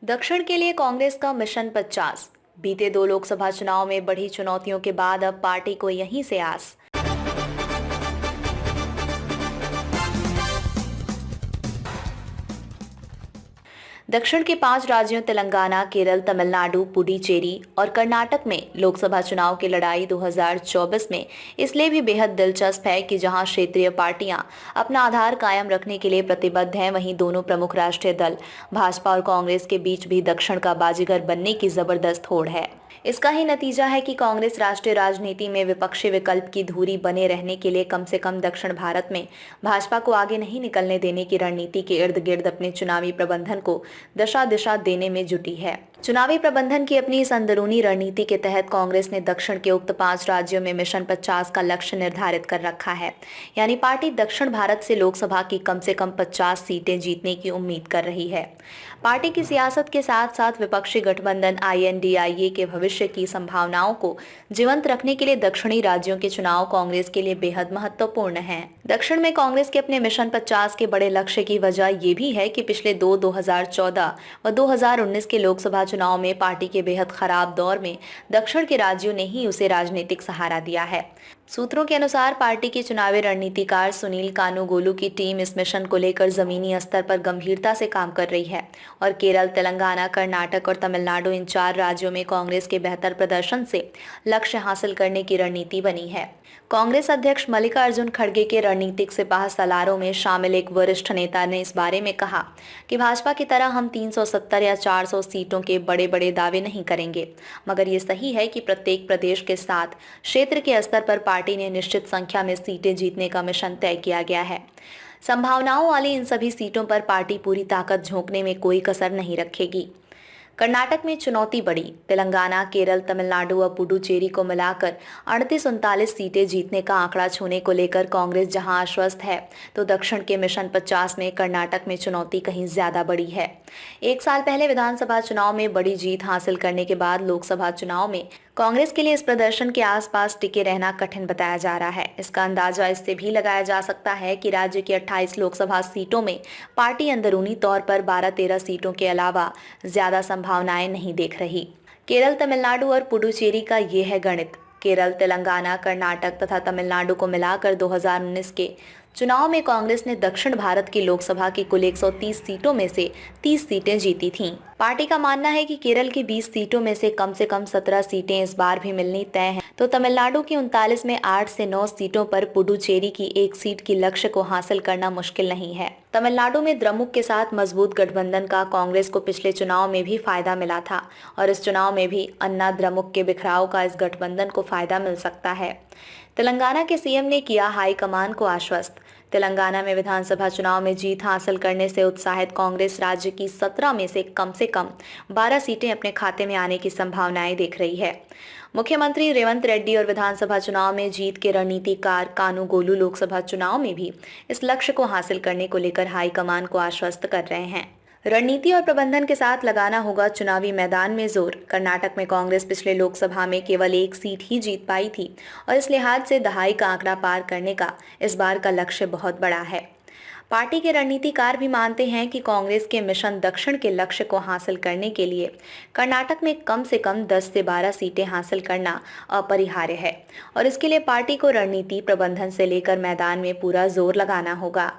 दक्षिण के लिए कांग्रेस का मिशन 50। बीते दो लोकसभा चुनाव में बढ़ी चुनौतियों के बाद अब पार्टी को यहीं से आस। दक्षिण के 5 राज्यों तेलंगाना, केरल, तमिलनाडु, पुडुचेरी और कर्नाटक में लोकसभा चुनाव की लड़ाई 2024 में इसलिए भी बेहद दिलचस्प है कि जहां क्षेत्रीय पार्टियां अपना आधार कायम रखने के लिए प्रतिबद्ध हैं, वहीं दोनों प्रमुख राष्ट्रीय दल भाजपा और कांग्रेस के बीच भी दक्षिण का बाजीगर बनने की जबरदस्त होड़ है। इसका ही नतीजा है कि कांग्रेस राष्ट्रीय राजनीति में विपक्षी विकल्प की धुरी बने रहने के लिए कम से कम दक्षिण भारत में भाजपा को आगे नहीं निकलने देने की रणनीति के इर्द गिर्द अपने चुनावी प्रबंधन को दशा दिशा देने में जुटी है। चुनावी प्रबंधन की अपनी इस अंदरूनी रणनीति के तहत कांग्रेस ने दक्षिण के उक्त 5 राज्यों में मिशन 50 का लक्ष्य निर्धारित कर रखा है। यानी पार्टी दक्षिण भारत से लोकसभा की कम से कम 50 सीटें जीतने की उम्मीद कर रही है। पार्टी की सियासत के साथ साथ विपक्षी गठबंधन INDIA के भविष्य की संभावनाओं को जीवंत रखने के लिए दक्षिणी राज्यों के चुनाव कांग्रेस के लिए बेहद महत्वपूर्ण हैं। दक्षिण में कांग्रेस के अपने मिशन 50 के बड़े लक्ष्य की वजह ये भी है कि पिछले 2014 व 2019 के लोकसभा चुनाव में पार्टी के बेहद खराब दौर में दक्षिण के राज्यों ने ही उसे राजनीतिक सहारा दिया है। सूत्रों के अनुसार पार्टी के चुनावी रणनीतिकार सुनील कानूगोलू की टीम इस मिशन को लेकर जमीनी स्तर पर गंभीरता से काम कर रही है और केरल, तेलंगाना, कर्नाटक और तमिलनाडु इन 4 राज्यों में कांग्रेस के बेहतर प्रदर्शन से लक्ष्य हासिल करने की रणनीति बनी है। कांग्रेस अध्यक्ष मल्लिकार्जुन खड़गे के रणनीतिक सिपाह सलारों में शामिल एक वरिष्ठ नेता ने इस बारे में कहा कि भाजपा की तरह हम 370 या 400 सीटों के बड़े बड़े दावे नहीं करेंगे, मगर ये सही है कि प्रत्येक प्रदेश के साथ क्षेत्र के स्तर पर पार्टी ने निश्चित संख्या में सीटें जीतने का मिशन तय किया गया है। संभावनाओं वाली इन सभी सीटों पर पार्टी पूरी ताकत झोंकने में कोई कसर नहीं रखेगी। कर्नाटक में चुनौती बढ़ी। तेलंगाना, केरल, तमिलनाडु और पुडुचेरी को मिलाकर 38-39 सीटें जीतने का आंकड़ा छूने को लेकर कांग्रेस जहां आश्वस्त है, तो दक्षिण के मिशन 50 में कर्नाटक में चुनौती कहीं ज्यादा बड़ी है। एक साल पहले विधानसभा चुनाव में बड़ी जीत हासिल करने के बाद लोकसभा चुनाव में कांग्रेस के लिए इस प्रदर्शन के आसपास टिके रहना कठिन बताया जा रहा है। इसका अंदाजा इससे भी लगाया जा सकता है कि राज्य की 28 लोकसभा सीटों में पार्टी अंदरूनी तौर पर 12-13 सीटों के अलावा ज्यादा संभावनाएं नहीं देख रही। केरल, तमिलनाडु और पुडुचेरी का ये है गणित। केरल, तेलंगाना, कर्नाटक तथा तमिलनाडु को मिलाकर 2019 के चुनाव में कांग्रेस ने दक्षिण भारत की लोकसभा की कुल 130 सीटों में से 30 सीटें जीती थीं। पार्टी का मानना है कि केरल की 20 सीटों में से कम 17 सीटें इस बार भी मिलनी तय हैं, तो तमिलनाडु की 39 में 8 से 9 सीटों पर पुडुचेरी की 1 सीट की लक्ष्य को हासिल करना मुश्किल नहीं है। तमिलनाडु में द्रमुक के साथ मजबूत गठबंधन का कांग्रेस को पिछले चुनाव में भी फायदा मिला था और इस चुनाव में भी अन्ना द्रमुक के बिखराव का इस गठबंधन को फायदा मिल सकता है। तेलंगाना के सीएम ने किया हाईकमान को आश्वस्त। तेलंगाना में विधानसभा चुनाव में जीत हासिल करने से उत्साहित कांग्रेस राज्य की 17 में से कम 12 सीटें अपने खाते में आने की संभावनाएं देख रही है। मुख्यमंत्री रेवंत रेड्डी और विधानसभा चुनाव में जीत के रणनीतिकार कानूगोलू लोकसभा चुनाव में भी इस लक्ष्य को हासिल करने को लेकर हाईकमान को आश्वस्त कर रहे हैं। रणनीति और प्रबंधन के साथ लगाना होगा चुनावी मैदान में जोर। कर्नाटक में कांग्रेस पिछले लोकसभा में केवल 1 सीट ही जीत पाई थी और इस लिहाज से दहाई का आंकड़ा पार करने का इस बार का लक्ष्य बहुत बड़ा है। पार्टी के रणनीतिकार भी मानते हैं कि कांग्रेस के मिशन दक्षिण के लक्ष्य को हासिल करने के लिए कर्नाटक में कम से कम 10 से 12 सीटें हासिल करना अपरिहार्य है और इसके लिए पार्टी को रणनीति प्रबंधन से लेकर मैदान में पूरा जोर लगाना होगा।